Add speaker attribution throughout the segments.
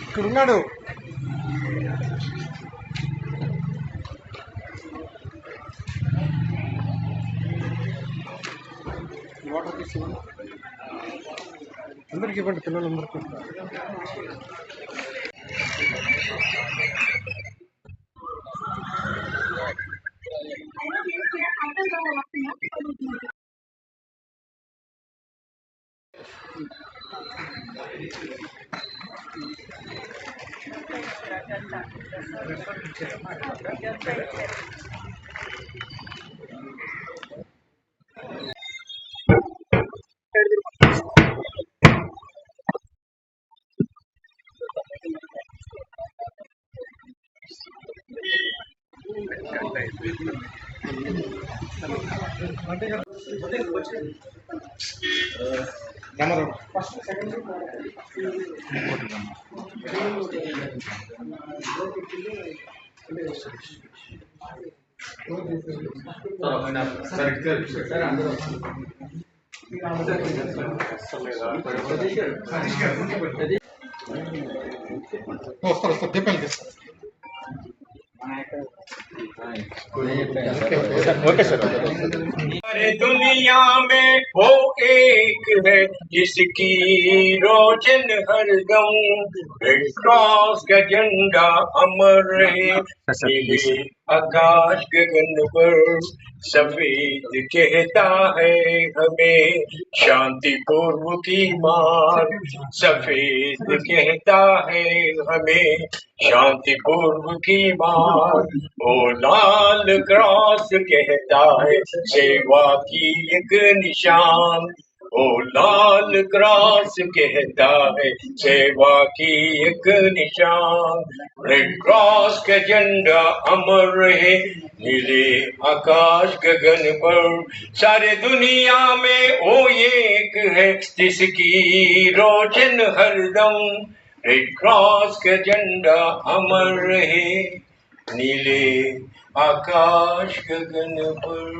Speaker 1: ఇక్కడ ఉన్నాడు. వాటర్ తీసుకున్నాను అందరికి ఇవ్వండి, పిల్లలందరికీ. ఫస్ట్ సెకండ్ వస్తారు దీపాలు తీస్తారు.
Speaker 2: Okay sir. दुनिया में वो एक है जिसकी रोशन हरदम रेड क्रॉस का झंडा अमर रहे, नीले आकाश गगन पर सफेद कहता है हमें शांति पूर्व की मार, सफेद कहता है हमें शांति पूर्व की मार। ओ लाल क्रॉस कहता है सेवा की एक निशान, ओ लाल क्रॉस कहता है सेवा की एक निशान। रेड क्रॉस का झंडा अमर रहे, नीले आकाश गगन पर सारे दुनिया में वो एक है जिसकी रोशन हरदम। रेड क्रॉस का झंडा अमर रहे, नीले आकाश गगन पर।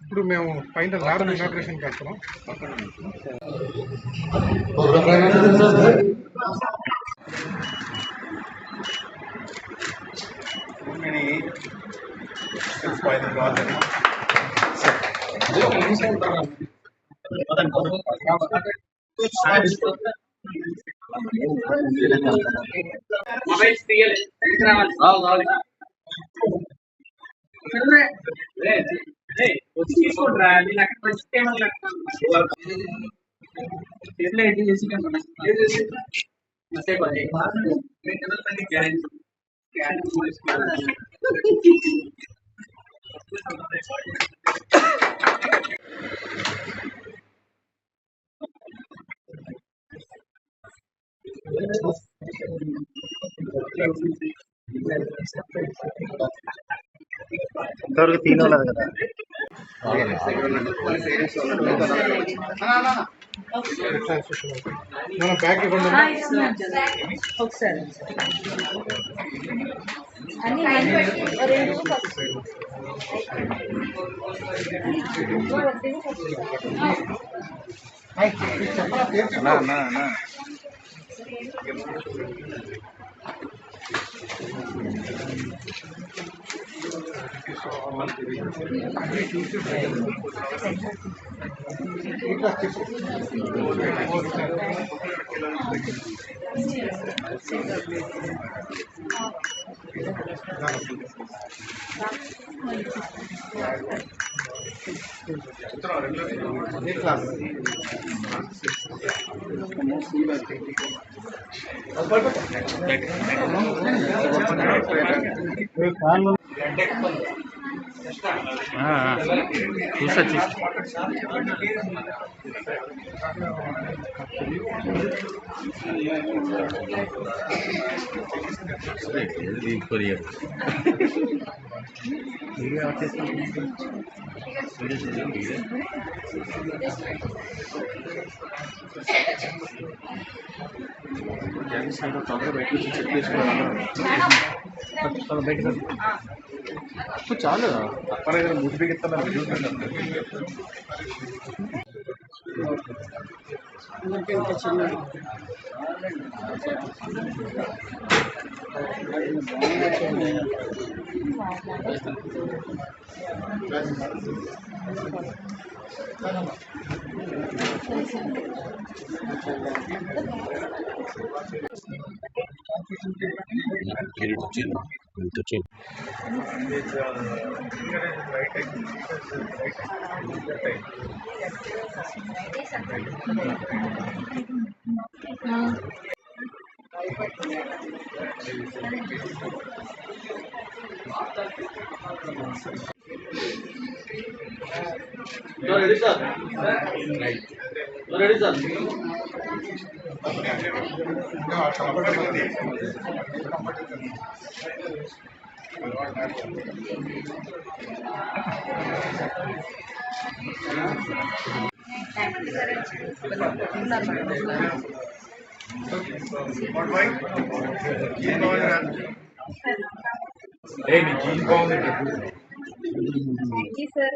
Speaker 1: ఇప్పుడు మేము పైన ల్యాబ్ ఇనాగ్రేషన్ చేస్తున్నాం.
Speaker 3: తీసుకుంటారా నేను అక్కడ మంచి ఏమన్నా చేసి
Speaker 2: ఇంతవరకు తీన్ ఉన్నది కదా.
Speaker 1: మనం బ్యాగ్ ఇవ్వండి
Speaker 4: ఒకసారి
Speaker 1: చెప్పరా పేరు చెప్పు. ఇట్లా చెప్పు. ఏ క్లాస్?
Speaker 2: చూసా కొరియర్ వీడియో చాలు అప్పటి ముద్దు బిగిస్తున్నారు
Speaker 5: ready, sir? Ready, sir?
Speaker 4: Thank you, sir.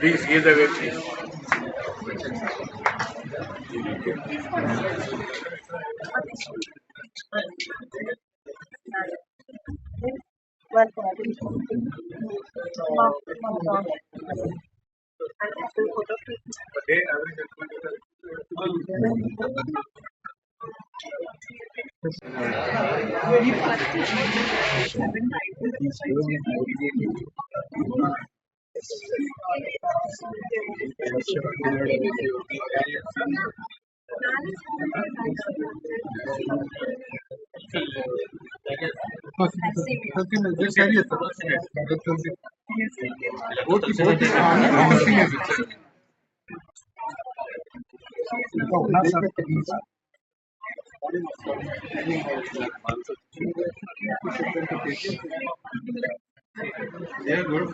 Speaker 2: Please give the way, please.
Speaker 1: Yeah, good.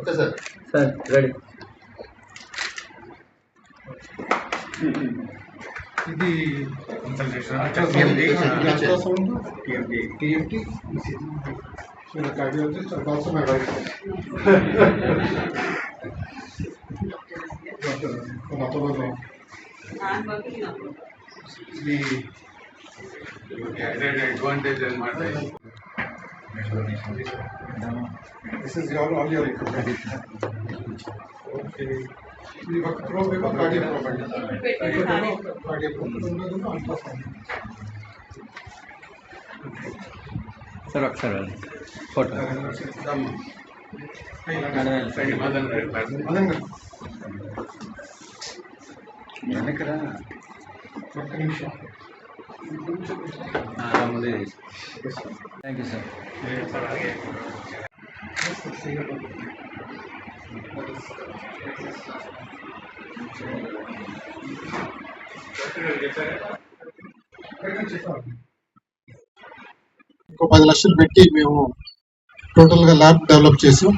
Speaker 5: Okay, sir. Sir, ready.
Speaker 1: ఇది ultrasound TMT cardiologist and also my wife ఇది అడ్వాంటేజ్ అనమాట. This is all your equipment. Okay. ఇది ఒక probe ఏమో cardiac probe అండి. Cardiac probe ఉన్నది ultrasound.
Speaker 5: Sir ఒకసారి photo వెనకరా
Speaker 1: ఒక్క నిమిషం.
Speaker 5: Thank you sir.
Speaker 1: ఇంకో 10 లక్షలు పెట్టి మేము టోటల్గా ల్యాబ్ డెవలప్ చేసాం.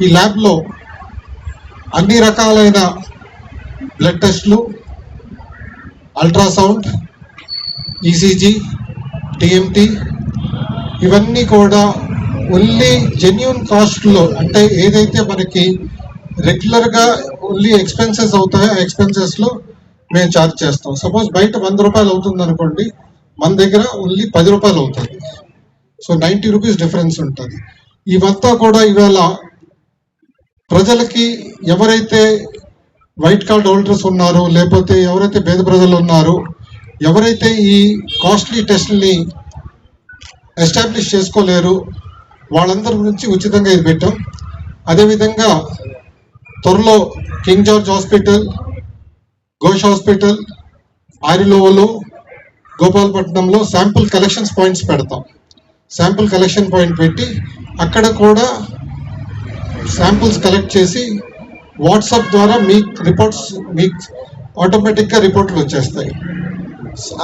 Speaker 1: ఈ ల్యాబ్లో అన్ని రకాలైన బ్లడ్ టెస్ట్లు, అల్ట్రాసౌండ్, ఈసీజీ, టీఎంటీ ఇవన్నీ కూడా ఓన్లీ జెన్యూన్ కాస్ట్లో, అంటే ఏదైతే మనకి రెగ్యులర్గా ఓన్లీ ఎక్స్పెన్సెస్ అవుతాయో ఆ ఎక్స్పెన్సెస్లో మేము ఛార్జ్ చేస్తాం. సపోజ్ బయట 100 రూపాయలు అవుతుంది అనుకోండి, మన దగ్గర ఓన్లీ 10 రూపాయలు అవుతుంది. సో 90 రూపీస్ డిఫరెన్స్ ఉంటుంది. ఇవంతా కూడా ఇవాళ ప్రజలకి, ఎవరైతే వైట్ కార్డ్ హోల్డర్స్ ఉన్నారో, లేకపోతే ఎవరైతే పేద ప్రజలు ఉన్నారో, ఎవరైతే ఈ కాస్ట్లీ టెస్ట్ని ఎస్టాబ్లిష్ చేసుకోలేరు, వాళ్ళందరి గురించి ఉచితంగా ఇది పెట్టాం. అదేవిధంగా త్వరలో king George hospital, Ghosh hospital, ఆరిలోవలో, గోపాలపట్నంలో శాంపుల్ కలెక్షన్స్ పాయింట్స్ పెడతాం. శాంపుల్ కలెక్షన్ పాయింట్ పెట్టి అక్కడ కూడా శాంపుల్స్ కలెక్ట్ చేసి వాట్సాప్ ద్వారా మీ రిపోర్ట్స్ మీకు ఆటోమేటిక్గా రిపోర్ట్లు వచ్చేస్తాయి.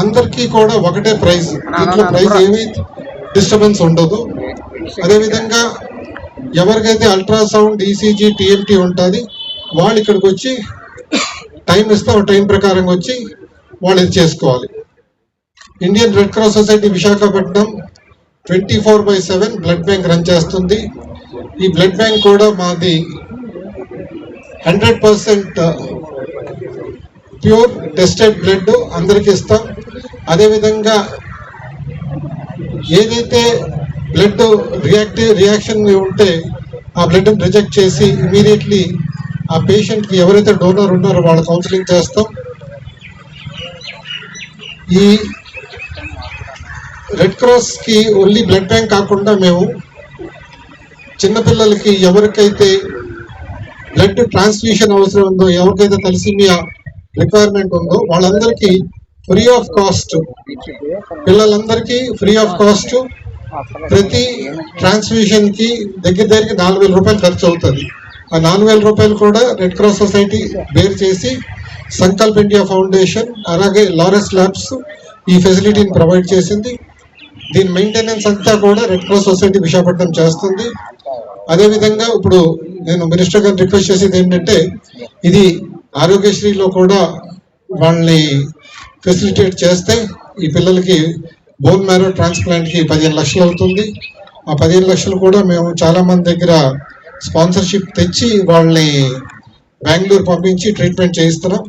Speaker 1: అందరికీ కూడా ఒకటే ప్రైజ్, దీంట్లో ప్రైజ్ ఏమీ డిస్టర్బెన్స్ ఉండదు. అదేవిధంగా ఎవరికైతే అల్ట్రాసౌండ్, ఈసీజీ, టీఎంటీ ఉంటుంది, వాళ్ళు ఇక్కడికి వచ్చి టైం ఇస్తే ఆ టైం ప్రకారం వచ్చి వాళ్ళు ఇది చేసుకోవాలి. Indian red cross society Visakhapatnam 24/7 blood bank run చేస్తుంది. ఈ బ్లడ్ బ్యాంక్ కూడా మాది 100% ప్యూర్ టెస్టెడ్ బ్లడ్ అందరికి ఇస్తాం. అదేవిధంగా ఏదైతే బ్లడ్ రియాక్షన్ ఉంటే ఆ బ్లడ్ రిజెక్ట్ చేసి ఇమీడియట్లీ ఆ పేషెంట్కి ఎవరైతే డోనర్ ఉన్నారో వాళ్ళు కౌన్సిలింగ్ చేస్తాం. ఈ రెడ్ క్రాస్కి ఓన్లీ బ్లడ్ బ్యాంక్ కాకుండా మేము చిన్నపిల్లలకి ఎవరికైతే బ్లడ్ ట్రాన్స్ఫ్యూషన్ అవసరం ఉందో, ఎవరికైతే తలసీమియా రిక్వైర్మెంట్ ఉందో వాళ్ళందరికీ ఫ్రీ ఆఫ్ కాస్ట్, పిల్లలందరికీ ఫ్రీ ఆఫ్ కాస్ట్ ప్రతి ట్రాన్స్ఫ్యూషన్కి దగ్గరికి 4,000 రూపాయలు ఖర్చు అవుతుంది. ఆ 4,000 రూపాయలు కూడా రెడ్ క్రాస్ సొసైటీ బేర్ చేసి సంకల్ప్ ఇండియా ఫౌండేషన్ అలాగే లారెన్స్ ల్యాబ్స్ ఈ ఫెసిలిటీని ప్రొవైడ్ చేసింది. దీని మెయింటెనెన్స్ అంతా కూడా రెడ్ క్రాస్ సొసైటీ విశాఖపట్నం చేస్తుంది. అదేవిధంగా ఇప్పుడు నేను మినిస్టర్ గారిని రిక్వెస్ట్ చేసేది ఏంటంటే, ఇది ఆరోగ్యశ్రీలో కూడా వాళ్ళని ఫెసిలిటేట్ చేస్తే ఈ పిల్లలకి బోన్ మ్యారో ట్రాన్స్ప్లాంట్కి 15 లక్షలు అవుతుంది. ఆ 15 లక్షలు కూడా మేము చాలామంది దగ్గర స్పాన్సర్షిప్ తెచ్చి వాళ్ళని బెంగళూరు పంపించి ట్రీట్మెంట్ చేయిస్తున్నాం.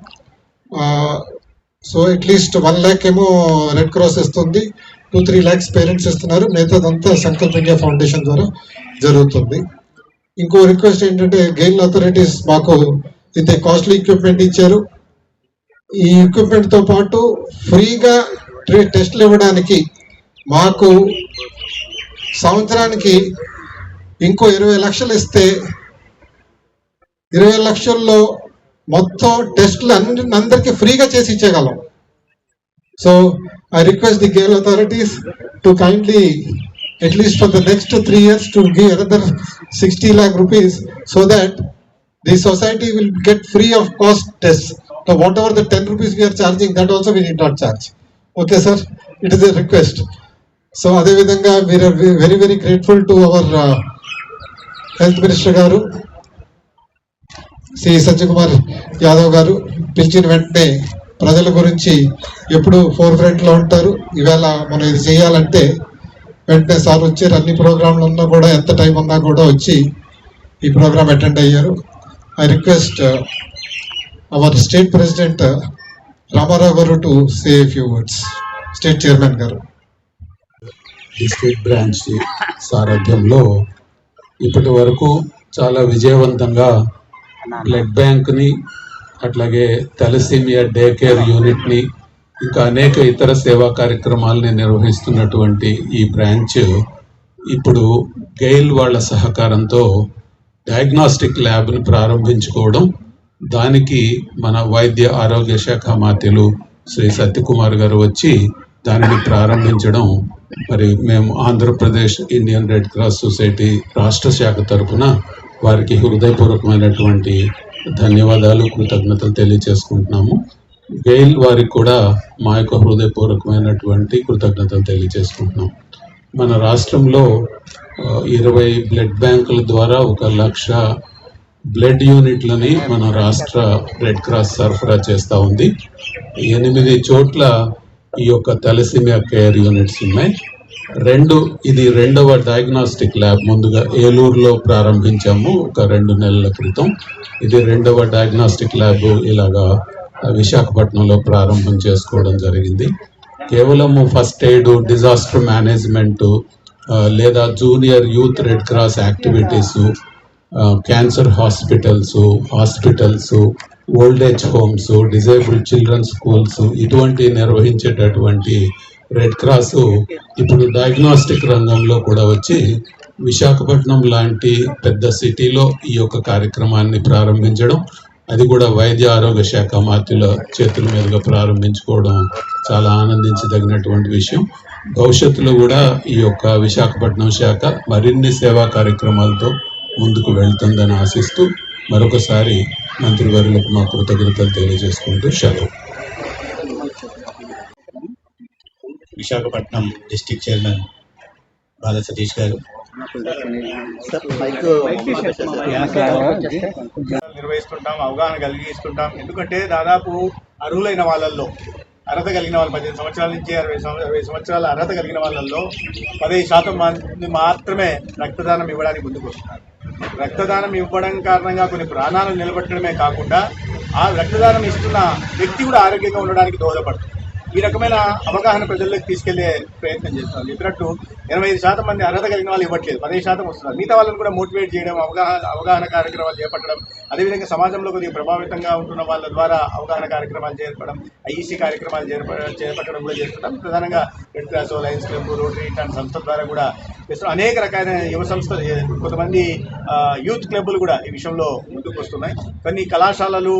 Speaker 1: సో అట్లీస్ట్ 1 lakh ఏమో రెడ్ క్రాస్ ఇస్తుంది, 2-3 lakhs పేరెంట్స్ ఇస్తున్నారు. మిగతాదంతా సంకల్ప్ ఇండియా ఫౌండేషన్ ద్వారా జరుగుతుంది. ఇంకో రిక్వెస్ట్ ఏంటంటే, గెయిన్ అథారిటీస్ మాకు ఇంత కాస్ట్లీ ఎక్విప్మెంట్ ఇచ్చారు. ఈ ఎక్విప్మెంట్తో పాటు ఫ్రీగా టెస్ట్లు ఇవ్వడానికి మాకు సంవత్సరానికి ఇంకో 20 లక్షలు ఇస్తే 20 లక్షల్లో మొత్తం టెస్టులు అందరికీ ఫ్రీగా చేసి ఇచ్చేయగలం. So I request the GAIL authorities to kindly, at least for the next 3 years, to give another 60 lakh rupees so that the society will get free of cost tests. So whatever the 10 rupees we are charging, that also we need not charge. Okay, sir? It is a request. So adevidhanga we are very, very grateful to our health minister garu, Shri Satyakumar Yadav garu. పిలిచిన వెంటనే ప్రజల గురించి ఎప్పుడు four ఫ్రంట్లో ఉంటారు. ఇవాళ మనం ఇది చేయాలంటే వెంటనే సార్ వచ్చారు. అన్ని ప్రోగ్రాంలు ఉన్నా కూడా, ఎంత టైం ఉన్నా కూడా వచ్చి ఈ ప్రోగ్రామ్ అటెండ్ అయ్యారు. I request our state president Ramarao garu to say few words. State chairman garu.
Speaker 6: District branch సారథ్యంలో ఇప్పటి వరకు చాలా విజయవంతంగా బ్లడ్ బ్యాంక్ని, అట్లాగే తలసీమియా డే కేర్ యూనిట్ని, ఇంకా అనేక ఇతర సేవా కార్యక్రమాలని నిర్వహిస్తున్నటువంటి ఈ బ్రాంచ్ ఇప్పుడు గెయిల్ వాళ్ళ సహకారంతో డయాగ్నాస్టిక్ ల్యాబ్ని ప్రారంభించుకోవడం, దానికి మన వైద్య ఆరోగ్య శాఖ మాత్యులు శ్రీ సత్యకుమార్ గారు వచ్చి దానిని ప్రారంభించడం, మరి మేము Andhra Pradesh Indian red cross society రాష్ట్ర శాఖ తరఫున వారికి హృదయపూర్వకమైనటువంటి ధన్యవాదాలు, కృతజ్ఞతలు తెలియజేసుకుంటున్నాము. గెయిల్ వారికి కూడా మా యొక్క హృదయపూర్వకమైనటువంటి కృతజ్ఞతలు తెలియజేసుకుంటున్నాం. మన రాష్ట్రంలో 20 బ్లడ్ బ్యాంకుల ద్వారా 1,00,000 బ్లడ్ యూనిట్లని మన రాష్ట్ర రెడ్ క్రాస్ సరఫరా చేస్తూ ఉంది. 8 చోట్ల ఈ యొక్క థాలసీమియా కేర్ యూనిట్స్ ఉన్నాయి. ఇది రెండవ డయాగ్నాస్టిక్ ల్యాబ్. ముందుగా ఏలూరులో ప్రారంభించాము ఒక 2 నెలల క్రితం. ఇది రెండవ డయాగ్నాస్టిక్ ల్యాబ్ ఇలాగా విశాఖపట్నంలో ప్రారంభం చేసుకోవడం జరిగింది. కేవలము ఫస్ట్ ఎయిడ్, డిజాస్టర్ మేనేజ్మెంట్ లేదా junior youth red cross activities, cancer hospitals, old age homes, disabled children schools ఇటువంటి నిర్వహించేటటువంటి రెడ్ క్రాస్ ఇప్పుడు డయాగ్నాస్టిక్ రంగంలో కూడా వచ్చి విశాఖపట్నం లాంటి పెద్ద సిటీలో ఈ యొక్క కార్యక్రమాన్ని ప్రారంభించడం, అది కూడా వైద్య ఆరోగ్య శాఖ మంత్రుల చేతుల మీదుగా ప్రారంభించుకోవడం చాలా ఆనందించదగినటువంటి విషయం. భవిష్యత్తులో కూడా ఈ యొక్క విశాఖపట్నం శాఖ మరిన్ని సేవా కార్యక్రమాలతో ముందుకు వెళ్తుందని ఆశిస్తూ మరొకసారి మంత్రివర్యులకు మా కృతజ్ఞతలు తెలియజేసుకుంటూ సెలవు.
Speaker 7: విశాఖపట్నం డిస్ట్రిక్ట్ చైర్మన్ బాల సతీష్ గారు,
Speaker 8: నిర్వహిస్తుంటాం, అవగాహన కలిగిస్తుంటాం. ఎందుకంటే దాదాపు అర్హులైన వాళ్ళల్లో, అర్హత కలిగిన వాళ్ళు 15 సంవత్సరాల నుంచి 60 సంవత్సరాల అర్హత కలిగిన వాళ్ళల్లో 15% మంది మాత్రమే రక్తదానం ఇవ్వడానికి ముందుకు వస్తున్నారు. రక్తదానం ఇవ్వడం కారణంగా కొన్ని ప్రాణాలను నిలబెట్టడమే కాకుండా ఆ రక్తదానం ఇస్తున్న వ్యక్తి కూడా ఆరోగ్యంగా ఉండడానికి దోహదపడుతుంది. ఈ రకమైన అవగాహన ప్రజల్లోకి తీసుకెళ్లే ప్రయత్నం చేస్తున్నారు. చెప్పినట్టు 85% మంది అర్హత కలిగిన వాళ్ళు ఇవ్వట్లేదు, 15% వస్తున్నారు. మిగతా వాళ్ళని కూడా మోటివేట్ చేయడం, అవగాహన కార్యక్రమాలు చేపట్టడం, అదేవిధంగా సమాజంలో కొద్దిగా ప్రభావితంగా ఉంటున్న వాళ్ళ ద్వారా అవగాహన కార్యక్రమాలు చేపట్టడం, ఐఈసీ కార్యక్రమాలు చేపట్టడం కూడా చేస్తున్నాం. ప్రధానంగా red cross, Lions club, rotary ఇట్లాంటి సంస్థల ద్వారా కూడా చేస్తున్నాం. అనేక రకాల యువ సంస్థలు, కొంతమంది యూత్ క్లబ్లు కూడా ఈ విషయంలో ముందుకు వస్తున్నాయి. కొన్ని కళాశాలలు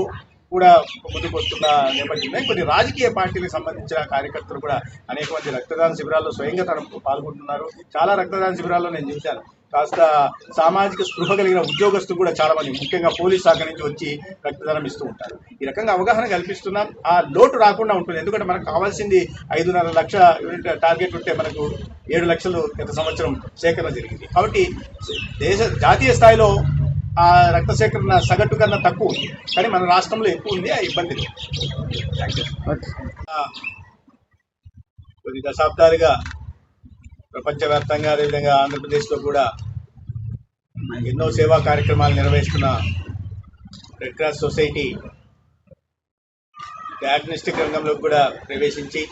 Speaker 8: కూడా ముందుకు వస్తున్న నేపథ్యంలో కొన్ని రాజకీయ పార్టీలకు సంబంధించిన కార్యకర్తలు కూడా అనేక మంది రక్తదాన శిబిరాల్లో స్వయంగా పాల్గొంటున్నారు. చాలా రక్తదాన శిబిరాల్లో నేను చూశాను. కాస్త సామాజిక స్పృహ కలిగిన ఉద్యోగస్తులు కూడా చాలా మంది, ముఖ్యంగా పోలీస్ శాఖ నుంచి వచ్చి రక్తదానం ఇస్తూ ఉంటారు. ఈ రకంగా అవగాహన కల్పిస్తున్నాం. ఆ లోటు రాకుండా ఉంటుంది. ఎందుకంటే మనకు కావాల్సింది 5.5 లక్షల యూనిట్ టార్గెట్ ఉంటే మనకు 7 లక్షలు గత సంవత్సరం సేకరణ జరిగింది. కాబట్టి జాతీయ స్థాయిలో ఆ రక్త సేకరణ సగటు కన్నా తక్కువ ఉంది, కానీ మన రాష్ట్రంలో ఎక్కువ ఉంది. ఆ ఇబ్బంది కొన్ని దశాబ్దాలుగా ప్రపంచవ్యాప్తంగా, అదేవిధంగా ఆంధ్రప్రదేశ్లో కూడా ఎన్నో సేవా కార్యక్రమాలు నిర్వహిస్తున్న రెడ్ క్రాస్ సొసైటీ డయాగ్నోస్టిక్ రంగంలో కూడా ప్రవేశించి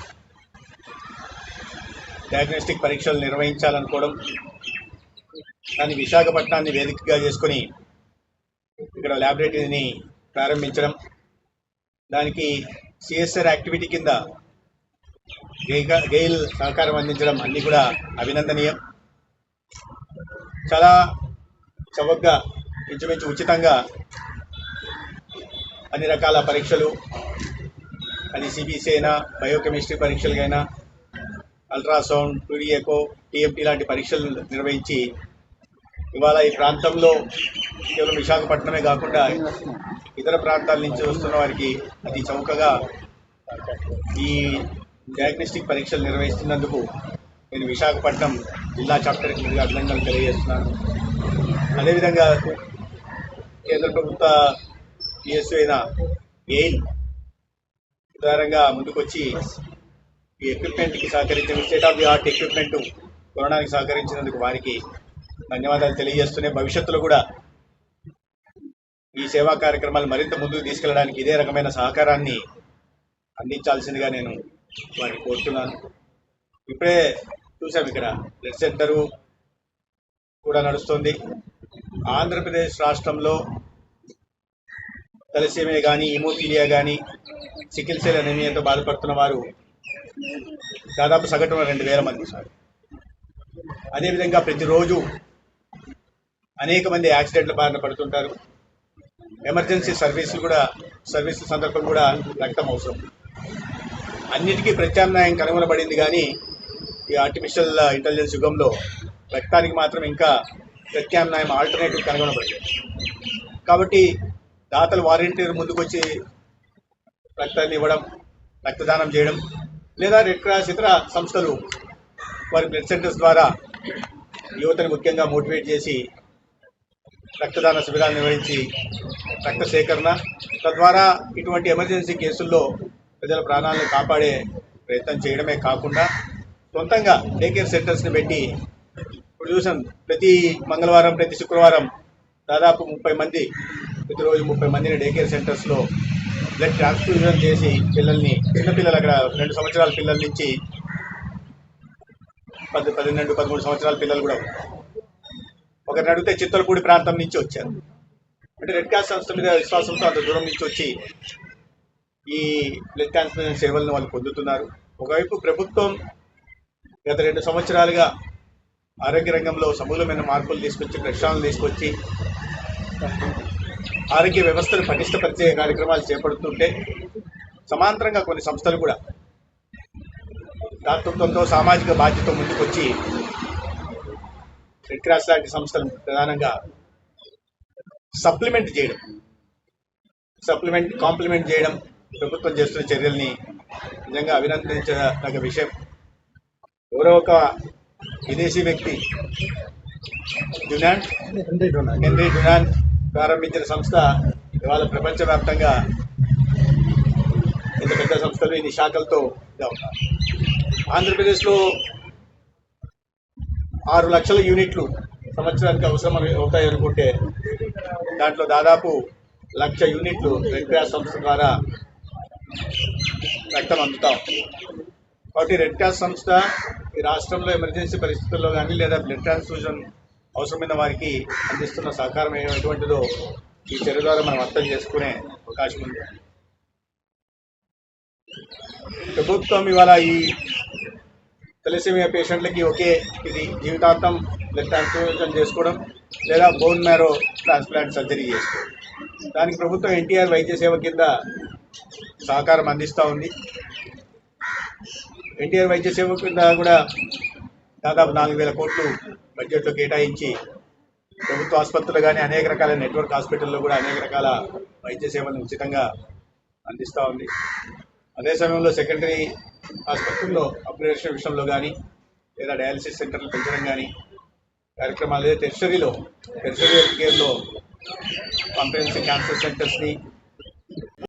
Speaker 8: డయాగ్నోస్టిక్ పరీక్షలు నిర్వహించాలనుకోవడం, దాన్ని విశాఖపట్నాన్ని వేదికగా చేసుకొని ఇక్కడ ల్యాబొరేటరీని ప్రారంభించడం, దానికి సిఎస్ఆర్ యాక్టివిటీ కింద గెయిల్ సహకారం అందించడం అన్నీ కూడా అభినందనీయం. చాలా చౌకగా, ఇంచుమించు ఉచితంగా అన్ని రకాల పరీక్షలు, అది సిబిసి అయినా, బయోకెమిస్ట్రీ పరీక్షలకైనా, అల్ట్రాసౌండ్, 2D ఎకో, టీఎంటీ లాంటి పరీక్షలు నిర్వహించి ఇవాళ ఈ ప్రాంతంలో కేవలం విశాఖపట్నమే కాకుండా ఇతర ప్రాంతాల నుంచి వస్తున్న వారికి అతి చౌకగా ఈ డయాగ్నోస్టిక్ పరీక్షలు నిర్వహిస్తున్నందుకు నేను విశాఖపట్నం జిల్లా చాప్టర్కి ముందుగా అభినందనలు తెలియజేస్తున్నాను. అదేవిధంగా కేంద్ర ప్రభుత్వ పిఎస్యు అయిన గెయిల్ ఉదారంగా ముందుకొచ్చి ఈ ఎక్విప్మెంట్కి సహకరించిన, state of the art equipment కొనడానికి సహకరించినందుకు వారికి ధన్యవాదాలు తెలియజేస్తూనే భవిష్యత్తులో కూడా ఈ సేవా కార్యక్రమాలు మరింత ముందుకు తీసుకెళ్ళడానికి ఇదే రకమైన సహకారాన్ని అందించాల్సిందిగా నేను వారిని కోరుతున్నాను. ఇప్పుడే చూసాం, ఇక్కడ బ్లడ్ సెంటరు కూడా నడుస్తుంది. ఆంధ్రప్రదేశ్ రాష్ట్రంలో తలసేమియా కానీ, హిమోఫీలియా కానీ, సికిల్ సెల్ అనీమియాతో బాధపడుతున్న వారు దాదాపు సగటున 2,000 మంది సార్. అదేవిధంగా ప్రతిరోజు అనేక మంది యాక్సిడెంట్ల బారిన పడుతుంటారు. ఎమర్జెన్సీ సర్వీసుల సందర్భం కూడా రక్తం అవసరం. అన్నిటికీ ప్రత్యామ్నాయం కనుగొనబడింది, కానీ ఈ ఆర్టిఫిషియల్ ఇంటెలిజెన్స్ యుగంలో రక్తానికి మాత్రం ఇంకా ప్రత్యామ్నాయం ఆల్టర్నేటివ్ కనుగొనబడింది. కాబట్టి దాతలు వాలంటీర్ ముందుకొచ్చి రక్తాన్ని ఇవ్వడం, రక్తదానం చేయడం, లేదా రెడ్ క్రాస్ ఇతర సంస్థలు వారి బ్లడ్ సెంటర్స్ ద్వారా యువతను ముఖ్యంగా మోటివేట్ చేసి రక్తదాన శిబిరాలు నిర్వహించి రక్త సేకరణ, తద్వారా ఇటువంటి ఎమర్జెన్సీ కేసుల్లో ప్రజల ప్రాణాలను కాపాడే ప్రయత్నం చేయడమే కాకుండా సొంతంగా డే కేర్ సెంటర్స్ని పెట్టి ఇప్పుడు చూసాం, ప్రతి మంగళవారం ప్రతి శుక్రవారం దాదాపు 30 మంది, ప్రతిరోజు 30 మందిని డే కేర్ సెంటర్స్లో బ్లడ్ ట్రాన్స్ఫ్యూజన్ చేసి పిల్లల్ని, చిన్నపిల్లలు అక్కడ 2 సంవత్సరాల పిల్లల నుంచి 12-13 సంవత్సరాల పిల్లలు కూడా ఉన్నారు. ఒకరిని అడిగితే చిత్తలపూడి ప్రాంతం నుంచి వచ్చారు. అంటే రెడ్ క్రాస్ సంస్థ మీద విశ్వాసంతో అంత దూరం నుంచి వచ్చి ఈ బ్లడ్ ట్రాన్స్ఫ్యూజన్ సేవలను వాళ్ళు పొందుతున్నారు. ఒకవైపు ప్రభుత్వం గత 2 సంవత్సరాలుగా ఆరోగ్య రంగంలో సమూలమైన మార్పులు తీసుకొచ్చి, ప్రక్షాళనలు తీసుకొచ్చి ఆరోగ్య వ్యవస్థను పటిష్టపరిచే కార్యక్రమాలు చేపడుతుంటే, సమాంతరంగా కొన్ని సంస్థలు కూడా దాతృత్వంతో సామాజిక బాధ్యత ముందుకొచ్చి రెడ్ క్రాస్ లాంటి సంస్థలు ప్రధానంగా కాంప్లిమెంట్ చేయడం ప్రభుత్వం చేస్తున్న చర్యల్ని నిజంగా అభినందించదగ్గ విషయం. ఎవరో ఒక విదేశీ వ్యక్తి హెన్రీ డునాన్ ప్రారంభించిన సంస్థ ఇవాళ ప్రపంచవ్యాప్తంగా ఇంత పెద్ద సంస్థలు ఇన్ని శాఖలతో ఇదా ఉన్నారు. ఆంధ్రప్రదేశ్లో 6 లక్షల యూనిట్లు సంవత్సరానికి అవసరం అవుతాయి అనుకుంటే, దాంట్లో దాదాపు 1,00,000 యూనిట్లు రెడ్ క్రాస్ సంస్థ ద్వారా రక్తం అందుతాం. కాబట్టి రెడ్ క్రాస్ సంస్థ ఈ రాష్ట్రంలో ఎమర్జెన్సీ పరిస్థితుల్లో కానీ లేదా బ్లడ్ ట్రాన్స్ఫ్యూజన్ అవసరమైన వారికి అందిస్తున్న సహకారం ఎటువంటిదో ఈ చర్య ద్వారా మనం అర్థం చేసుకునే అవకాశం ఉంది. ప్రభుత్వం ఇవాళ ఈ తలసేమియా పేషెంట్లకి ఇది జీవితాంతం బ్లడ్ ట్రాన్స్ఫ్యూజన్ చేసుకోవడం లేదా బోన్ మ్యారో ట్రాన్స్ప్లాంట్ సర్జరీ చేసుకోవడం, దానికి ప్రభుత్వం ఎన్టీఆర్ వైద్య సేవ కింద సహకారం అందిస్తూ ఉంది. ఎన్టీఆర్ వైద్య సేవ కింద కూడా దాదాపు 4,000 కోట్లు బడ్జెట్లో కేటాయించి ప్రభుత్వ ఆసుపత్రులు కానీ అనేక రకాల నెట్వర్క్ హాస్పిటల్లో కూడా అనేక రకాల వైద్య సేవలను ఉచితంగా అందిస్తూ ఉంది. అదే సమయంలో సెకండరీ ఆసుపత్రుల్లో అప్గ్రేడేషన్ విషయంలో కానీ లేదా డయాలసిస్ సెంటర్లు పెంచడం కానీ కార్యక్రమాలు, లేదా టెర్షరీ హెల్త్ కేర్లో కాంప్రహెన్సివ్ క్యాన్సర్ సెంటర్స్ని